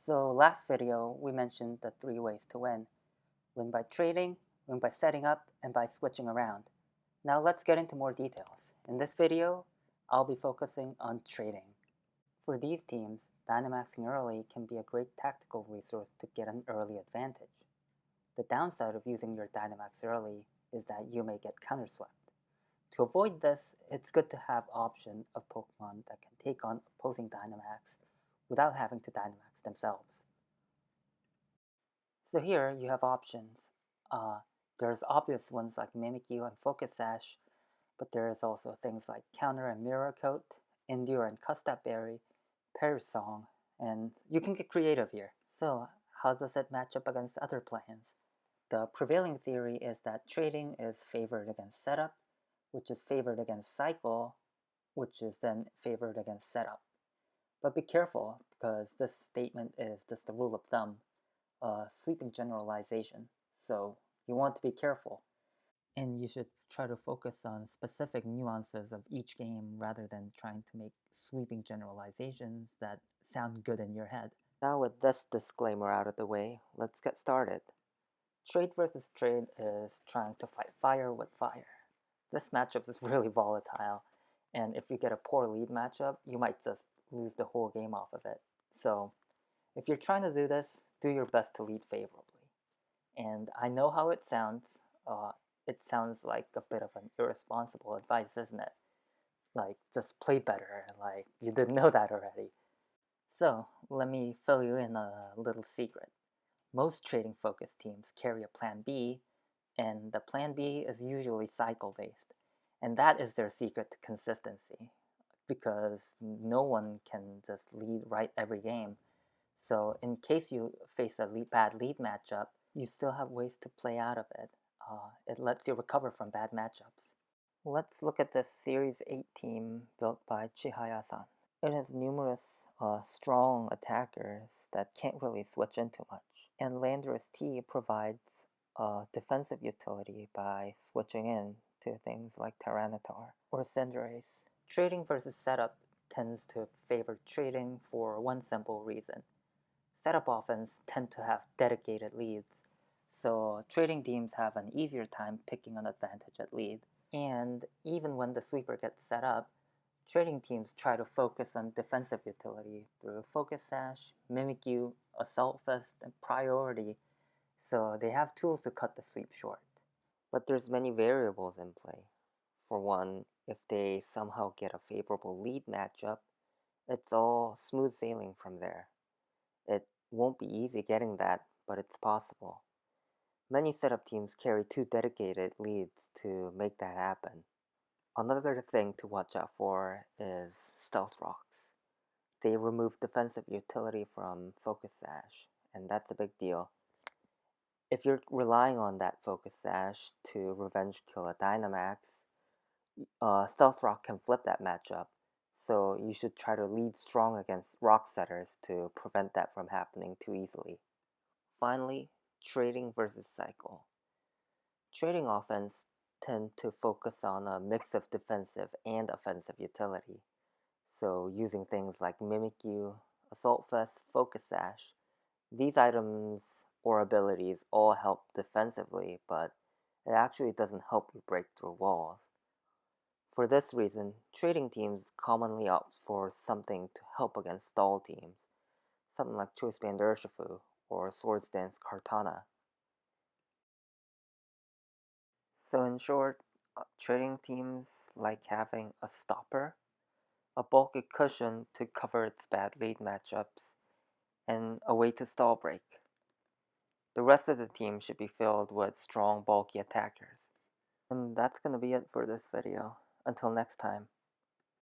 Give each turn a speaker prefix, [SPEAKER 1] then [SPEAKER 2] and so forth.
[SPEAKER 1] So last video, we mentioned the 3 ways to win. Win by trading, win by setting up, and by switching around. Now let's get into more details. In this video, I'll be focusing on trading. For these teams, Dynamaxing early can be a great tactical resource to get an early advantage. The downside of using your Dynamax early is that you may get counterswept. To avoid this, it's good to have option of Pokemon that can take on opposing Dynamax without having to Dynamax themselves. So here you have options. There's obvious ones like Mimikyu and Focus Sash, but there's also things like Counter and Mirror Coat, Endure and Custap Berry, Perish Song, and you can get creative here. So how does it match up against other plans? The prevailing theory is that trading is favored against setup, which is favored against cycle, which is then favored against setup. But be careful, because this statement is just a rule of thumb, a sweeping generalization, so you want to be careful. And you should try to focus on specific nuances of each game rather than trying to make sweeping generalizations that sound good in your head. Now with this disclaimer out of the way, let's get started. Trade versus trade is trying to fight fire with fire. This matchup is really volatile, and if you get a poor lead matchup, you might just lose the whole game off of it. So if you're trying to do this, do your best to lead favorably. And I know how it sounds. It sounds like a bit of an irresponsible advice, isn't it? Like, just play better, like you didn't know that already. So, let me fill you in a little secret. Most trading focused teams carry a plan B, and the plan B is usually cycle based. And that is their secret to consistency, because no one can just lead right every game. So in case you face a bad lead matchup, you still have ways to play out of it. It lets you recover from bad matchups. Let's look at this Series 8 team built by Chihaya-san. It has numerous strong attackers that can't really switch into much. And Landorus T provides defensive utility by switching in to things like Tyranitar or Cinderace. Trading versus setup tends to favor trading for one simple reason. Setup offense tend to have dedicated leads, so trading teams have an easier time picking an advantage at lead. And even when the sweeper gets set up, trading teams try to focus on defensive utility through Focus Sash, Mimikyu, Assault Vest, and Priority, so they have tools to cut the sweep short. But there's many variables in play. For one, if they somehow get a favorable lead matchup, it's all smooth sailing from there. It won't be easy getting that, but it's possible. Many setup teams carry 2 dedicated leads to make that happen. Another thing to watch out for is Stealth Rocks. They remove defensive utility from Focus Sash, and that's a big deal. If you're relying on that Focus Sash to revenge kill a Dynamax, Stealth Rock can flip that matchup, so you should try to lead strong against Rock Setters to prevent that from happening too easily. Finally, trading versus cycle. Trading offense tend to focus on a mix of defensive and offensive utility. So using things like Mimikyu, Assault Vest, Focus Sash, these items or abilities all help defensively, but it actually doesn't help you break through walls. For this reason, trading teams commonly opt for something to help against stall teams, something like Choice Band Urshifu or Swords Dance Kartana. So in short, trading teams like having a stopper, a bulky cushion to cover its bad lead matchups, and a way to stall break. The rest of the team should be filled with strong, bulky attackers. And that's going to be it for this video. Until next time.